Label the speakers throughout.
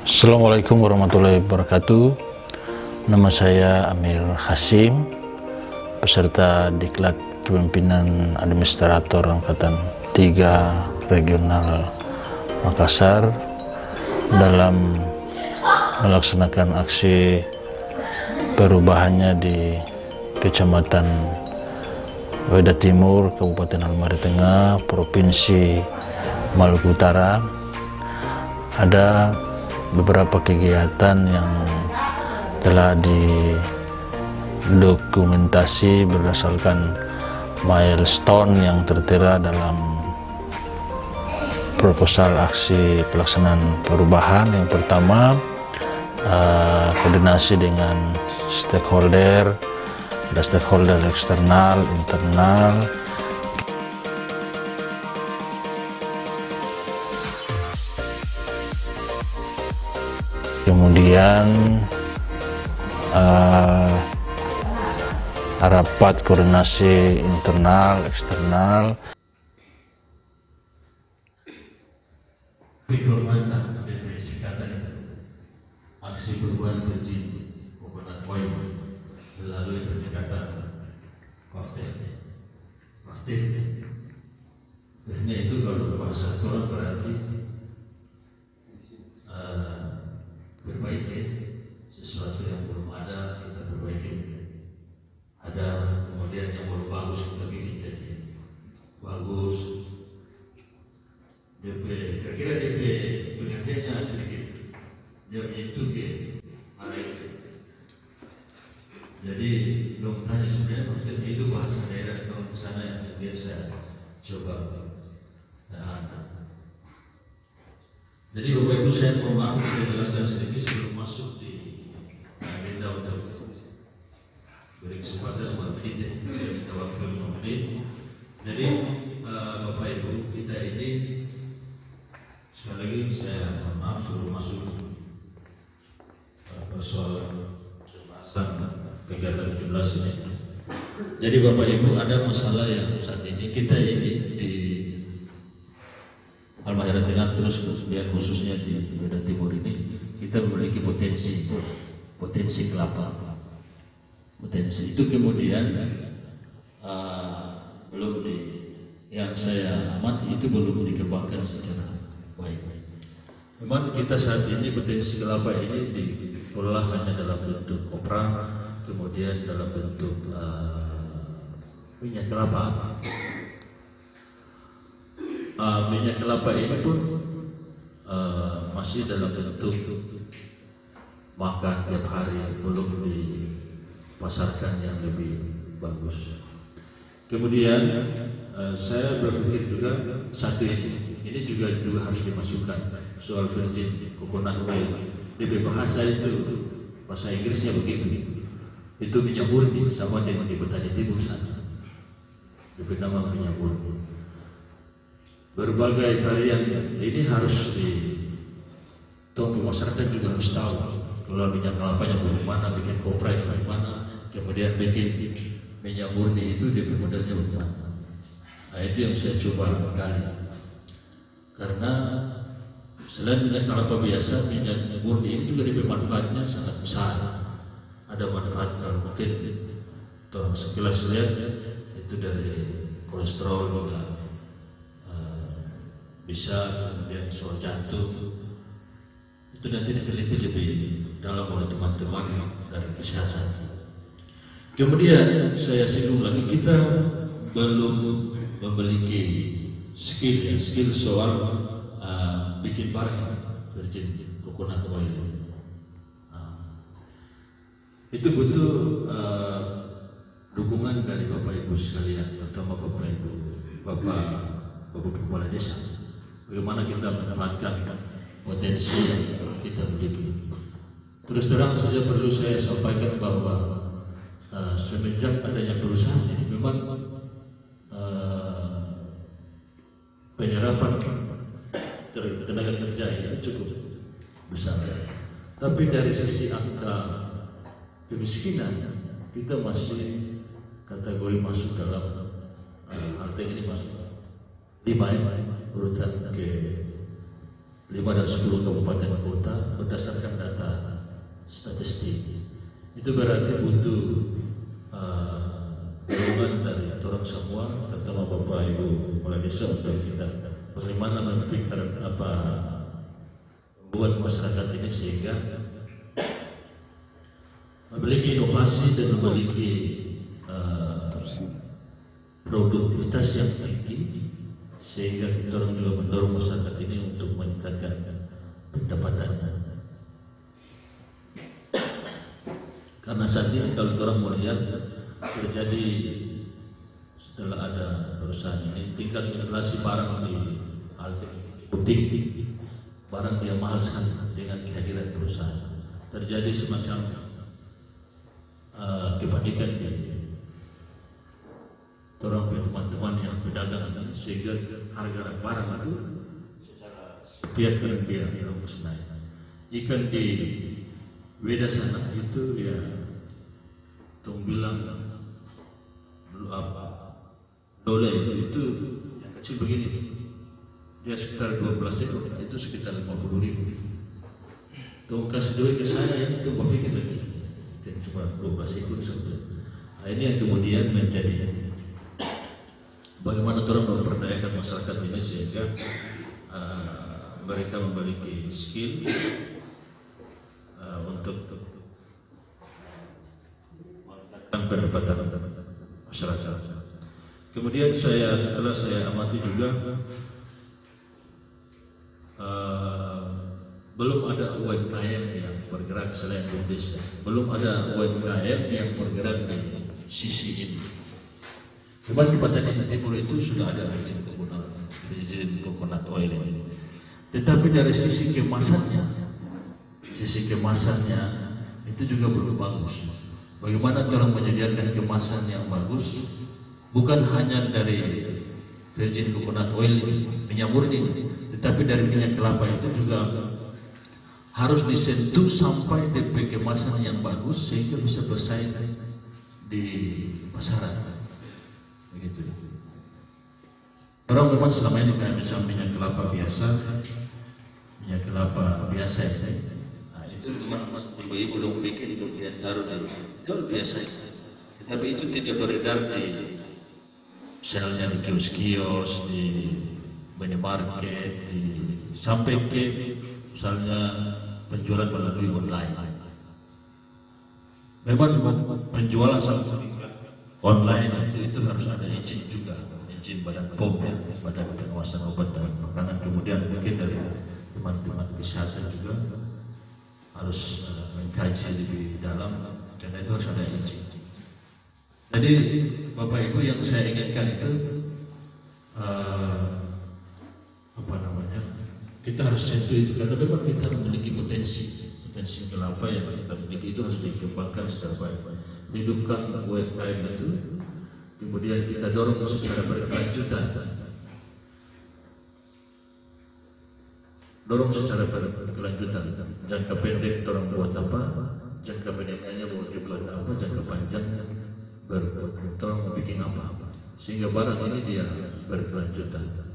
Speaker 1: Assalamualaikum warahmatullahi wabarakatuh. Nama saya Amir Hasim, peserta Diklat Kepemimpinan Administrator Angkatan 3 Regional Makassar dalam melaksanakan aksi perubahannya di Kecamatan Weda Timur, Kabupaten Halmahera Tengah, Provinsi Maluku Utara. Ada beberapa kegiatan yang telah didokumentasi berdasarkan milestone yang tertera dalam proposal aksi pelaksanaan perubahan. Yang pertama, koordinasi dengan stakeholder, ada stakeholder eksternal, internal. Kemudian rapat koordinasi internal, eksternal.
Speaker 2: Kehormatan dan sikatan aksi perubahan Virgin Coconut Oil melalui pendekatan positif. Hanya itu kalau bahasa orang berarti perbaiki sesuatu yang belum ada, kita perbaiki. Ada kemudian yang belum bagus, kita bikin jadi bagus. Kira-kira DP pengertiannya sedikit. Dia menyentuh ke arah itu. Jadi belum tanya sebenarnya maksudnya itu bahasa daerah atau sana yang biasa coba. Jadi Bapak Ibu, saya mohon maaf, saya jelaskan sedikit sebelum masuk di agenda untuk beri kesempatan buat kita waktu 5 menit. Jadi Bapak Ibu, kita ini sekali lagi saya mohon maaf sebelum masuk persoalan kegiatan 17 ini. Jadi Bapak Ibu, ada masalah yang saat ini kita ini di Halmahera Tengah, terus kemudian khususnya di Weda Timur ini kita memiliki potensi kelapa. Potensi itu kemudian belum yang saya amati itu belum dikembangkan secara baik. Memang kita saat ini potensi kelapa ini diolah hanya dalam bentuk kopra, kemudian dalam bentuk minyak kelapa. Minyak kelapa ini pun masih dalam bentuk makan tiap hari, belum dipasarkan yang lebih bagus. Kemudian saya berpikir juga satu ini juga harus dimasukkan soal virgin coconut oil. Di bahasa itu, bahasa Inggrisnya begitu. Itu minyak murni, sama dengan di petani timur sana. Diberi nama minyak murni. Berbagai varian ini harus masyarakat juga harus tahu kalau minyak kelapa yang bagaimana, bikin kopra yang bagaimana, kemudian bikin minyak murni itu di modelnya bagaimana. Nah, itu yang saya coba gali. Karena selain minyak kelapa biasa, minyak murni ini juga manfaatnya sangat besar. Ada manfaat kalau mungkin sekilas lihat itu dari kolesterol juga bisa, kemudian soal jantung itu nanti diteliti lebih dalam oleh teman-teman dari kesehatan. Kemudian saya singgung lagi, kita belum memiliki skill soal bikin barang virgin coconut oil. Itu butuh dukungan dari Bapak Ibu sekalian, terutama Bapak Ibu Kepala Desa. Bagaimana kita memanfaatkan potensi yang kita miliki. Terus terang saja perlu saya sampaikan bahwa semenjak adanya perusahaan ini memang penyerapan tenaga kerja itu cukup besar. Tapi dari sisi angka kemiskinan kita masih kategori masuk dalam Halteng ini masuk 5 urutan ke 5 dan 10 kabupaten kota berdasarkan Itu berarti butuh dorongan dari orang semua, terutama Bapak Ibu kepala desa, untuk kita bagaimana berpikir apa buat masyarakat ini sehingga memiliki inovasi dan memiliki produktivitas yang tinggi, sehingga kita orang juga mendorong masyarakat ini untuk meningkatkan pendapatannya. Karena saat ini kalau orang melihat terjadi setelah ada perusahaan ini, tingkat inflasi barang di tinggi, barang dia mahal sekali dengan kehadiran perusahaan. Terjadi semacam kepanikan di orang teman-teman yang berdagang, sehingga harga barang itu pihak dia terus naik. Ikan di beda sana itu ya, tong bilang dole itu yang kecil begini, dia sekitar 12 ekor, itu sekitar 50.000. Tong kasih duit ke saya, itu berpikir lagi ikan cuma 12 ekor saja. Nah, ini yang kemudian menjadi bagaimana orang memperdayakan masyarakat ini sehingga mereka memiliki skill untuk pendapatan masyarakat. Kemudian setelah saya amati juga belum ada UMKM yang bergerak selain Indonesia. Belum ada UMKM yang bergerak di sisi ini. Cuman di Patani Timur itu sudah ada virgin coconut oil ini. Tetapi dari sisi kemasannya itu juga belum bagus. Bagaimana orang menyediakan kemasan yang bagus, bukan hanya dari virgin coconut oil ini, minyak murni ini, tetapi dari minyak kelapa itu juga harus disentuh sampai DP kemasan yang bagus sehingga bisa bersaing di pasaran. Begitu. Orang memang selama ini kayak misalnya minyak kelapa biasa ini. Nah, itu memang ibu-ibu dong bikin kemudian taruh di itu biasa. Tetapi itu tidak beredar di misalnya di kios-kios, di minimarket, sampai ke misalnya penjualan melalui online. Memang penjualan online itu harus ada izin juga, izin Badan POM, ya, Badan Pengawasan Obat dan Makanan. Kemudian mungkin dari teman-teman kesehatan juga harus mengkaji lebih dalam, karena itu harus ada izin. Jadi Bapak Ibu, yang saya inginkan itu kita harus sentuh itu, karena memang kita memiliki potensi kelapa yang kita miliki itu harus dikembangkan secara baik. Hidupkan UMKM itu, kemudian kita dorong secara berkelanjutan. Jangka pendek orang buat apa, jangka menengahnya mau dibuat apa, jangka panjangnya berbuat orang mau bikin apa, sehingga barang ini dia berkelanjutan.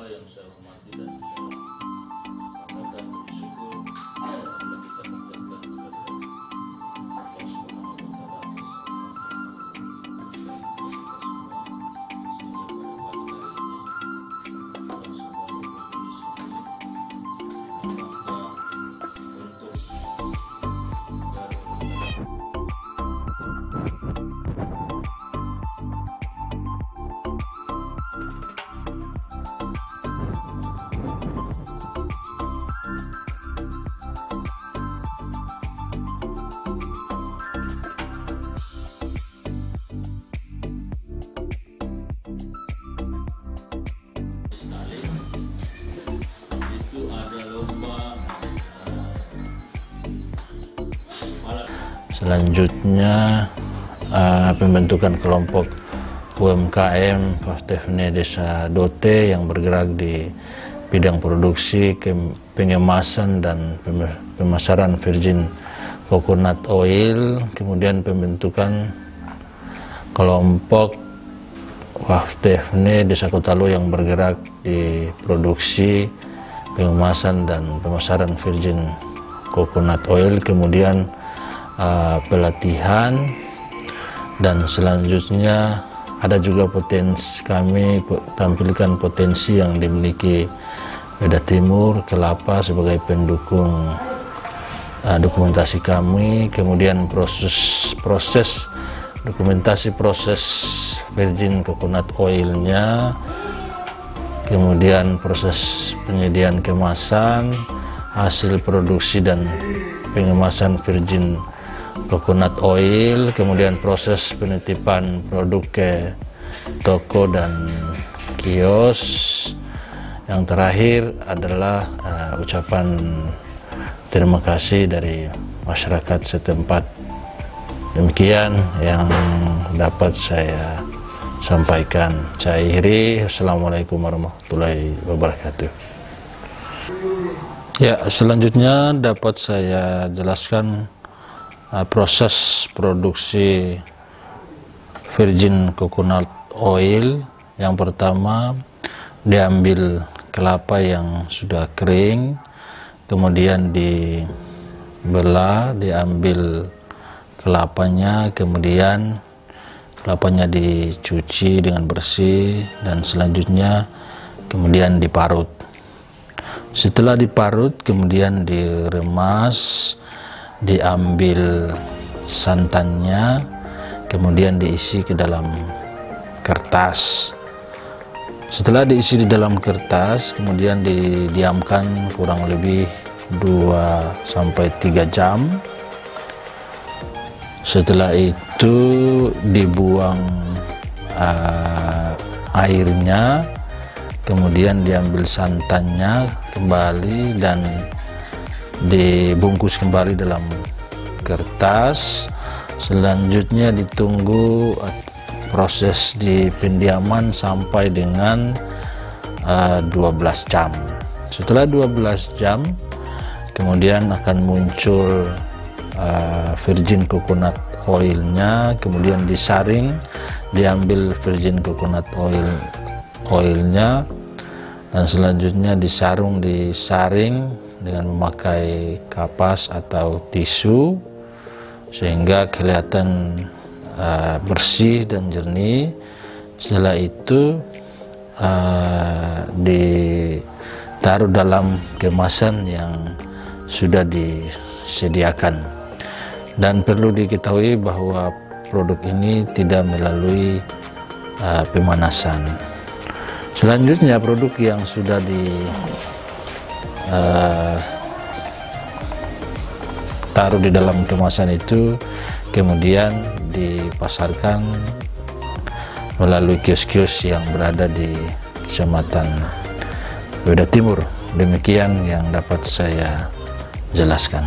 Speaker 2: Yang saya hormati dan bersyukur kita
Speaker 1: Selanjutnya pembentukan kelompok UMKM Pastefne Desa Dote yang bergerak di bidang produksi, pengemasan dan pemasaran virgin coconut oil. Kemudian pembentukan kelompok Pastefne Desa Kotalo yang bergerak di produksi, pengemasan dan pemasaran virgin coconut oil. Kemudian pelatihan, dan selanjutnya ada juga kami tampilkan potensi yang dimiliki Beda Timur Kelapa sebagai pendukung dokumentasi kami. Kemudian proses dokumentasi proses virgin coconut oilnya, kemudian proses penyediaan kemasan, hasil produksi dan pengemasan virgin coconut oil, kemudian proses penitipan produk ke toko dan kios. Yang terakhir adalah ucapan terima kasih dari masyarakat setempat. Demikian yang dapat saya sampaikan. Saya akhiri. Assalamualaikum warahmatullahi wabarakatuh. Ya, selanjutnya dapat saya jelaskan proses produksi virgin coconut oil. Yang pertama, diambil kelapa yang sudah kering, kemudian dibelah, diambil kelapanya, kemudian kelapanya dicuci dengan bersih, dan selanjutnya kemudian diparut. Setelah diparut, kemudian diremas, diambil santannya, kemudian diisi ke dalam kertas. Setelah diisi di dalam kertas, kemudian didiamkan kurang lebih 2-3 jam. Setelah itu dibuang airnya, kemudian diambil santannya kembali dan dibungkus kembali dalam kertas. Selanjutnya ditunggu proses di pendiaman sampai dengan 12 jam. Setelah 12 jam kemudian akan muncul virgin coconut oilnya, kemudian disaring, diambil virgin coconut oilnya, dan selanjutnya disaring dengan memakai kapas atau tisu sehingga kelihatan bersih dan jernih. Setelah itu ditaruh dalam kemasan yang sudah disediakan. Dan perlu diketahui bahwa produk ini tidak melalui pemanasan. Selanjutnya produk yang sudah taruh di dalam kemasan itu kemudian dipasarkan melalui kios-kios yang berada di Kecamatan Beda Timur. Demikian yang dapat saya jelaskan.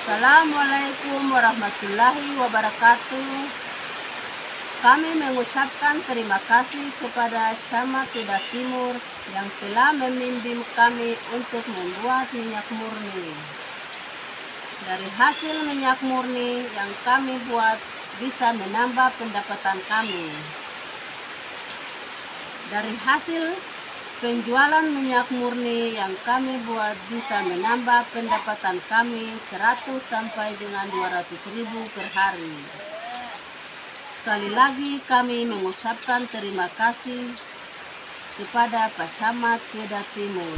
Speaker 3: Assalamualaikum warahmatullahi wabarakatuh. Kami mengucapkan terima kasih kepada Camat Beda Timur yang telah membimbing kami untuk membuat minyak murni. Dari hasil minyak murni yang kami buat bisa menambah pendapatan kami. Dari hasil penjualan minyak murni yang kami buat bisa menambah pendapatan kami 100 sampai dengan 200.000 per hari. Sekali lagi kami mengucapkan terima kasih kepada Pak Camat Beda Timur.